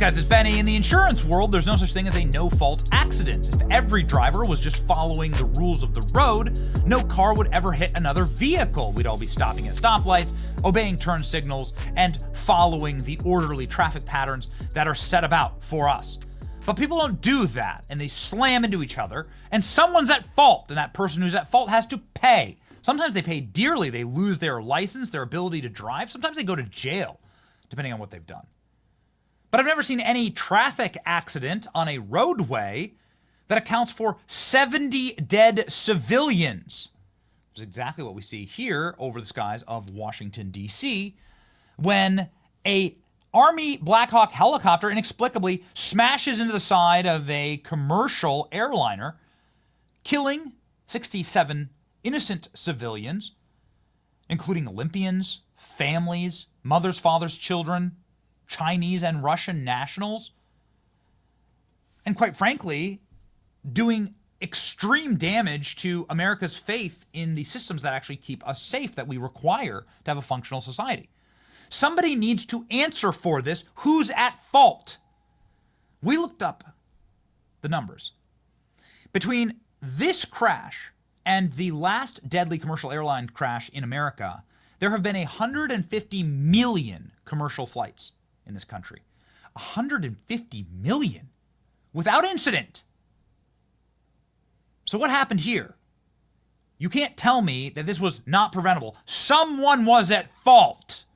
guys, it's Benny. In the insurance world, there's no such thing as a no-fault accident. If every driver was just following the rules of the road, no car would ever hit another vehicle. We'd all be stopping at stoplights, obeying turn signals, and following the orderly traffic patterns that are set about for us. But people don't do that, and they slam into each other, and someone's at fault, and that person who's at fault has to pay. Sometimes they pay dearly. They lose their license, their ability to drive. Sometimes they go to jail, depending on what they've done. But I've never seen any traffic accident on a roadway that accounts for 70 dead civilians. Which is exactly what we see here over the skies of Washington, D.C., when a Army Black Hawk helicopter inexplicably smashes into the side of a commercial airliner, killing 67 innocent civilians, including Olympians, families, mothers, fathers, children, Chinese and Russian nationals, and quite frankly, doing extreme damage to America's faith in the systems that actually keep us safe, that we require to have a functional society. Somebody needs to answer for this. Who's at fault? We looked up the numbers. Between this crash and the last deadly commercial airline crash in America, there have been 150 million commercial flights in this country. 150 million without incident. So what happened here? You can't tell me that this was not preventable. Someone was at fault.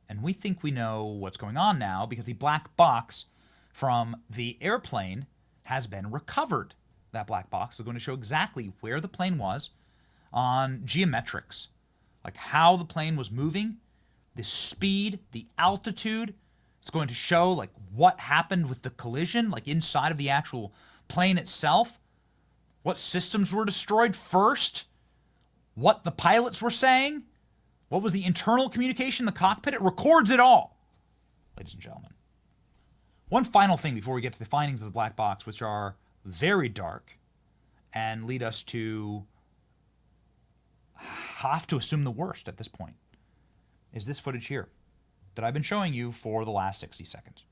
And we think we know what's going on now because the black box from the airplane has been recovered. That black box is going to show exactly where the plane was on geometrics, like how the plane was moving, the speed, the altitude. It's going to show like what happened with the collision, like inside of the actual plane itself, what systems were destroyed first, what the pilots were saying, what was the internal communication in the cockpit. It records it all, ladies and gentlemen. One final thing before we get to the findings of the black box, which are very dark and lead us to have to assume the worst at this point, is this footage here that I've been showing you for the last 60 seconds.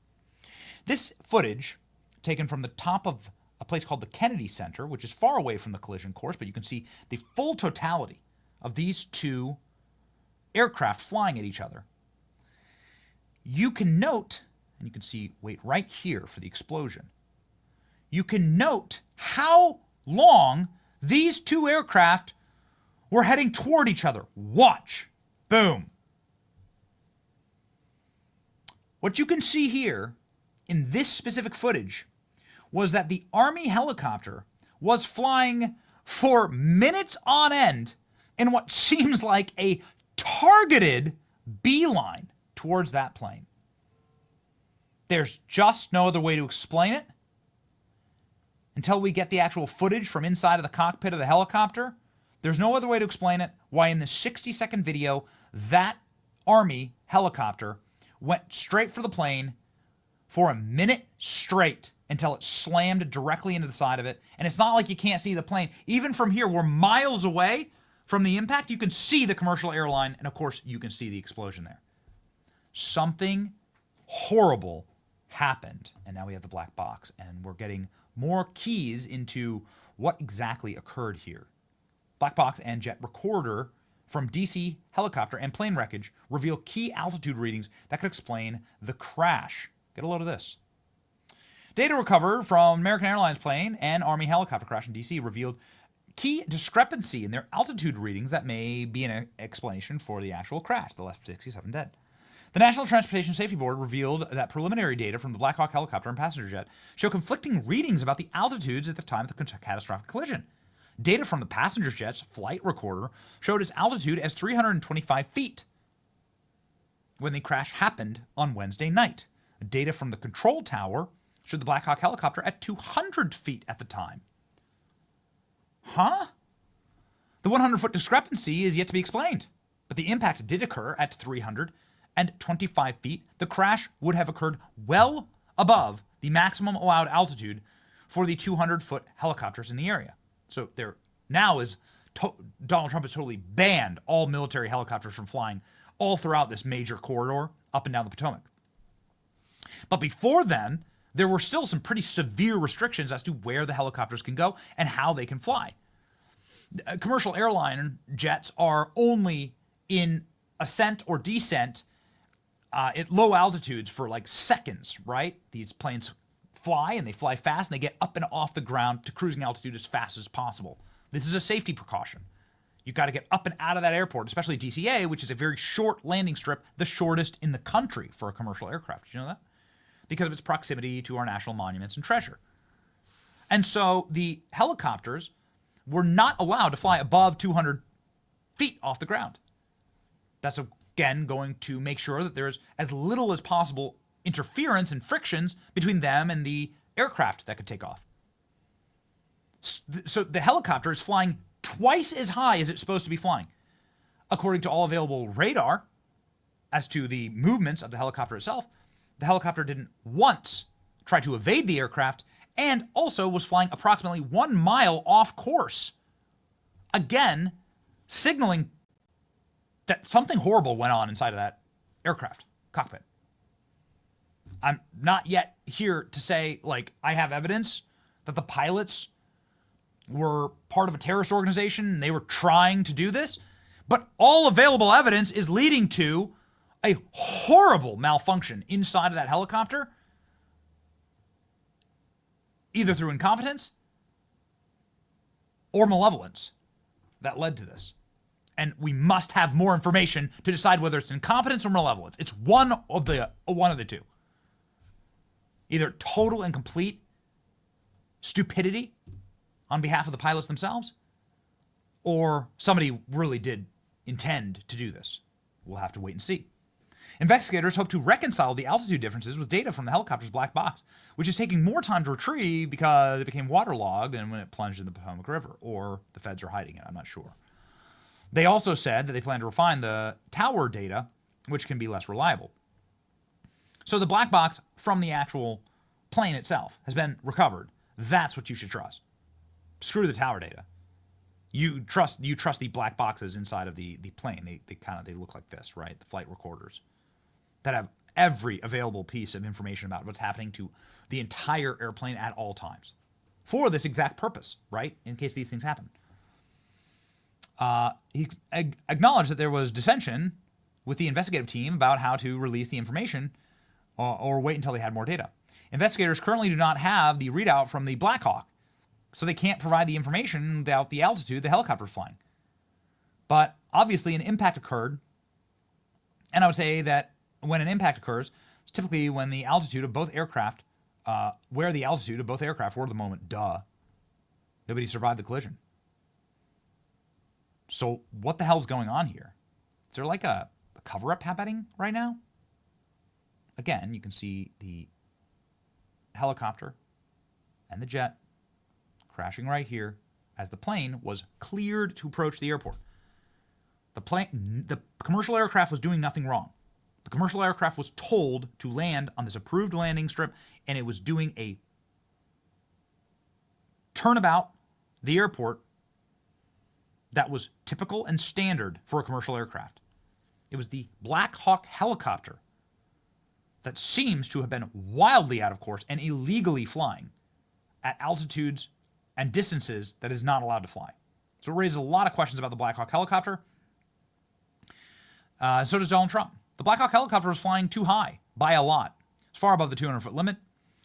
This footage, taken from the top of a place called the Kennedy Center, which is far away from the collision course, but you can see the full totality of these two aircraft flying at each other. You can note, and you can see, wait right here for the explosion. You can note how long these two aircraft were heading toward each other. Watch. Boom. What you can see here in this specific footage was that the Army helicopter was flying for minutes on end in what seems like a targeted beeline towards that plane. There's just no other way to explain it until we get the actual footage from inside of the cockpit of the helicopter. There's no other way to explain it why in the 60-second video that Army helicopter went straight for the plane for a minute straight until it slammed directly into the side of it. And it's not like you can't see the plane. Even from here, we're miles away from the impact. You can see the commercial airline, and of course, you can see the explosion there. Something horrible happened, and now we have the black box, and we're getting more keys into what exactly occurred here. Black box and jet recorder from DC helicopter and plane wreckage reveal key altitude readings that could explain the crash. Get a load of this. Data recovered from American Airlines plane and Army helicopter crash in DC revealed key discrepancy in their altitude readings that may be an explanation for the actual crash, the left 67 dead. The National Transportation Safety Board revealed that preliminary data from the Black Hawk helicopter and passenger jet show conflicting readings about the altitudes at the time of the catastrophic collision. Data from the passenger jet's flight recorder showed its altitude as 325 feet when the crash happened on Wednesday night. Data from the control tower showed the Black Hawk helicopter at 200 feet at the time. Huh? The 100-foot discrepancy is yet to be explained, but the impact did occur at 325 feet. The crash would have occurred well above the maximum allowed altitude for the 200-foot helicopters in the area. So there now is Donald Trump has totally banned all military helicopters from flying all throughout this major corridor up and down the Potomac. But before then, there were still some pretty severe restrictions as to where the helicopters can go and how they can fly. Commercial airline jets are only in ascent or descent at low altitudes for like seconds, right? These planes fly and they fly fast and they get up and off the ground to cruising altitude as fast as possible. This is a safety precaution. You've got to get up and out of that airport, especially DCA, which is a very short landing strip, the shortest in the country for a commercial aircraft. Did you know that? Because of its proximity to our national monuments and treasure. And so the helicopters were not allowed to fly above 200 feet off the ground. That's, again, going to make sure that there's as little as possible interference and frictions between them and the aircraft that could take off. So the helicopter is flying twice as high as it's supposed to be flying. According to all available radar, as to the movements of the helicopter itself, the helicopter didn't once try to evade the aircraft and also was flying approximately 1 mile off course. Again, signaling that something horrible went on inside of that aircraft cockpit. I'm not yet here to say, like, I have evidence that the pilots were part of a terrorist organization and they were trying to do this, but all available evidence is leading to a horrible malfunction inside of that helicopter, either through incompetence or malevolence that led to this. And we must have more information to decide whether it's incompetence or malevolence. It's one of the two. Either total and complete stupidity on behalf of the pilots themselves, or somebody really did intend to do this. We'll have to wait and see. Investigators hope to reconcile the altitude differences with data from the helicopter's black box, which is taking more time to retrieve because it became waterlogged and when it plunged in the Potomac River, or the feds are hiding it, I'm not sure. They also said that they plan to refine the tower data, which can be less reliable. So the black box from the actual plane itself has been recovered. That's what you should trust. Screw the tower data. You trust the black boxes inside of the plane. They look like this, right? The flight recorders that have every available piece of information about what's happening to the entire airplane at all times for this exact purpose, right? In case these things happen. He acknowledged that there was dissension with the investigative team about how to release the information or wait until they had more data. Investigators currently do not have the readout from the Black Hawk, so they can't provide the information without the altitude the helicopter is flying. But obviously an impact occurred, and I would say that when an impact occurs, it's typically when the altitude of both aircraft, where the altitude of both aircraft were at the moment, nobody survived the collision. So what the hell's going on here? Is there like a cover-up happening right now? Again, you can see the helicopter and the jet crashing right here as the plane was cleared to approach the airport. The commercial aircraft was doing nothing wrong. The commercial aircraft was told to land on this approved landing strip, and it was doing a turnabout the airport that was typical and standard for a commercial aircraft. It was the Black Hawk helicopter that seems to have been wildly out of course and illegally flying at altitudes and distances that is not allowed to fly. So it raises a lot of questions about the Black Hawk helicopter. So does Donald Trump. The Black Hawk helicopter was flying too high by a lot. It's far above the 200-foot limit.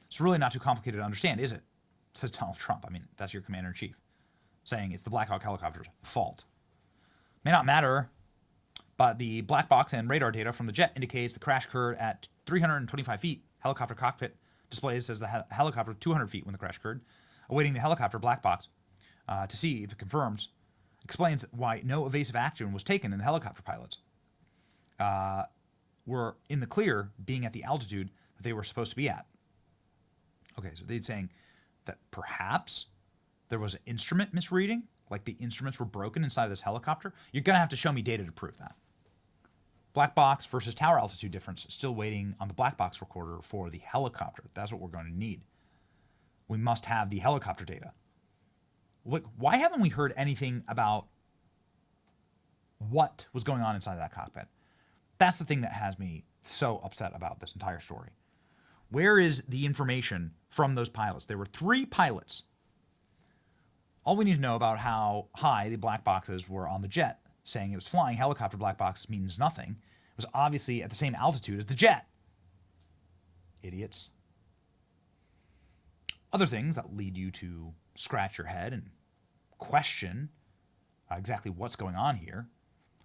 It's really not too complicated to understand, is it? Says Donald Trump. I mean, that's your commander-in-chief saying it's the Black Hawk helicopter's fault. May not matter, but the black box and radar data from the jet indicates the crash occurred at 325 feet. Helicopter cockpit displays says the helicopter was 200 feet when the crash occurred. Awaiting the helicopter black box to see if it confirms, explains why no evasive action was taken, and the helicopter pilots were in the clear, being at the altitude that they were supposed to be at. Okay, so they're saying that perhaps there was an instrument misreading, like the instruments were broken inside of this helicopter. You're going to have to show me data to prove that. Black box versus tower altitude difference, still waiting on the black box recorder for the helicopter. That's what we're going to need. We must have the helicopter data. Look, why haven't we heard anything about what was going on inside of that cockpit? That's the thing that has me so upset about this entire story. Where is the information from those pilots? There were 3 pilots. All we need to know about how high the black boxes were on the jet, saying it was flying helicopter black box means nothing. It was obviously at the same altitude as the jet. Idiots. Other things that lead you to scratch your head and question exactly what's going on here.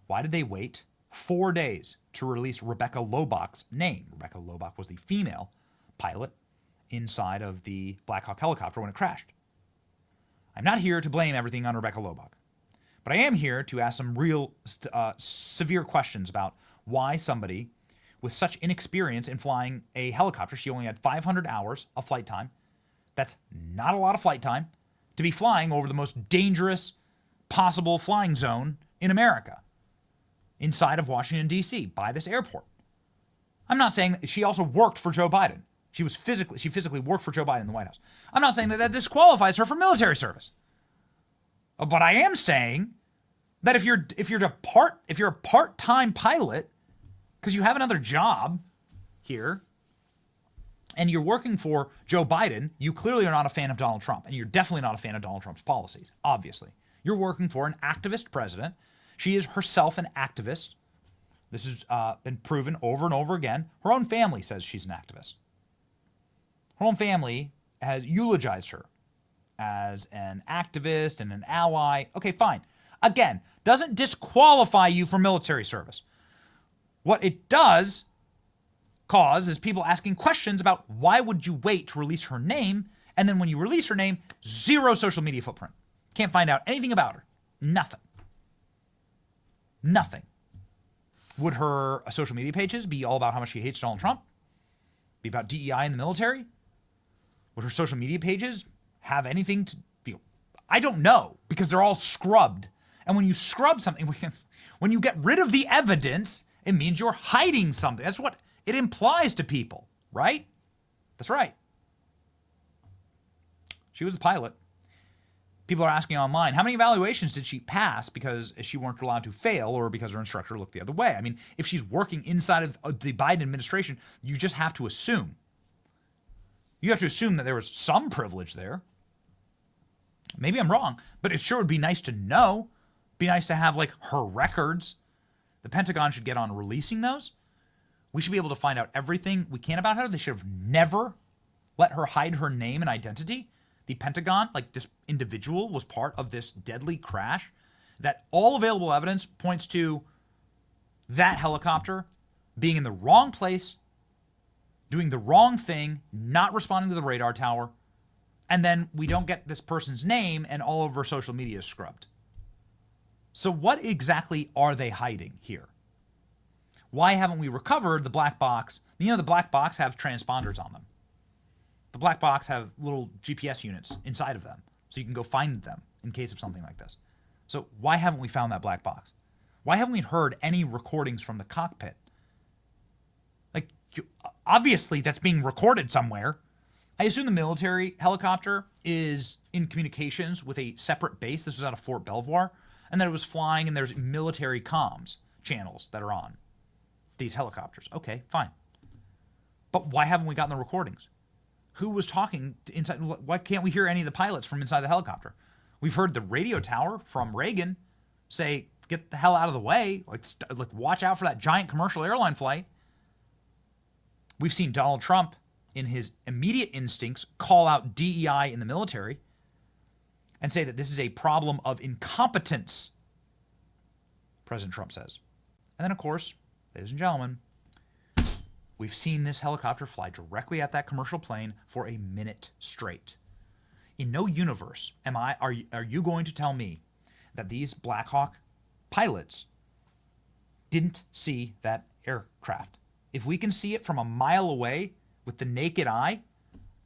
Why did they wait 4 days to release Rebecca Lobach's name? Rebecca Lobach was the female pilot inside of the Black Hawk helicopter when it crashed. I'm not here to blame everything on Rebecca Lobach, but I am here to ask some real severe questions about why somebody with such inexperience in flying a helicopter, she only had 500 hours of flight time. That's not a lot of flight time to be flying over the most dangerous possible flying zone in America, inside of Washington, D.C., by this airport. I'm not saying that she also worked for Joe Biden. She physically worked for Joe Biden in the White House. I'm not saying that that disqualifies her from military service. But I am saying that if you're a part-time pilot, because you have another job here, and you're working for Joe Biden, you clearly are not a fan of Donald Trump, and you're definitely not a fan of Donald Trump's policies, obviously. You're working for an activist president. She is herself an activist. This has been proven over and over again. Her own family says she's an activist. Her own family has eulogized her as an activist and an ally. Okay, fine. Again, doesn't disqualify you from military service. What it does cause is people asking questions about why would you wait to release her name, and then when you release her name, 0 social media footprint. Can't find out anything about her. Nothing. Nothing. Would her social media pages be all about how much she hates Donald Trump? Be about DEI in the military? Would her social media pages have anything to be? I don't know, because they're all scrubbed. And when you scrub something, when you get rid of the evidence, it means you're hiding something. That's what it implies to people, right? That's right. She was a pilot. People are asking online, how many evaluations did she pass because she weren't allowed to fail or because her instructor looked the other way? I mean, if she's working inside of the Biden administration, you just have to assume. You have to assume that there was some privilege there. Maybe I'm wrong, but it sure would be nice to know. Be nice to have, like, her records. The Pentagon should get on releasing those. We should be able to find out everything we can about her. They should have never let her hide her name and identity. The Pentagon, like, this individual was part of this deadly crash, that all available evidence points to that helicopter being in the wrong place, doing the wrong thing, not responding to the radar tower, and then we don't get this person's name and all of her social media is scrubbed. So what exactly are they hiding here? Why haven't we recovered the black box? You know, the black box have transponders on them. The black box have little GPS units inside of them, so you can go find them in case of something like this. So why haven't we found that black box? Why haven't we heard any recordings from the cockpit? Like, obviously that's being recorded somewhere. I assume the military helicopter is in communications with a separate base. This was out of Fort Belvoir. And that it was flying, and there's military comms channels that are on these helicopters. Okay, fine. But why haven't we gotten the recordings? Who was talking to inside? Why can't we hear any of the pilots from inside the helicopter? We've heard the radio tower from Reagan say, get the hell out of the way. Like watch out for that giant commercial airline flight. We've seen Donald Trump, in his immediate instincts, call out DEI in the military and say that this is a problem of incompetence, President Trump says. And then, of course, ladies and gentlemen, we've seen this helicopter fly directly at that commercial plane for a minute straight. In no universe are you going to tell me that these Black Hawk pilots didn't see that aircraft? If we can see it from a mile away with the naked eye,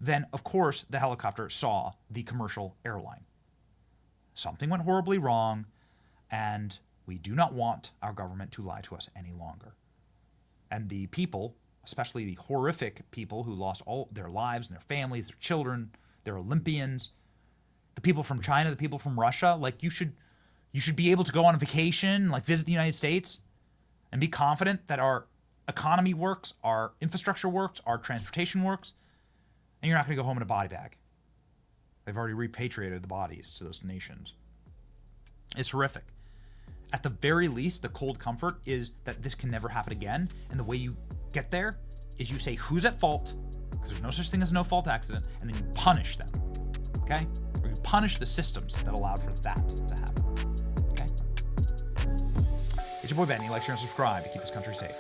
then, of course, the helicopter saw the commercial airline. Something went horribly wrong, and we do not want our government to lie to us any longer. And the people, especially the horrific people who lost all their lives and their families, their children, their Olympians, the people from China, the people from Russia, like you should be able to go on a vacation, like visit the United States, and be confident that our economy works, our infrastructure works, our transportation works, and you're not going to go home in a body bag. They've already repatriated the bodies to those nations. It's horrific. At the very least, the cold comfort is that this can never happen again. And the way you get there is you say who's at fault, because there's no such thing as a no-fault accident, and then you punish them, okay? Or you punish the systems that allowed for that to happen, okay? It's your boy Benny. Like, share, and subscribe to keep this country safe.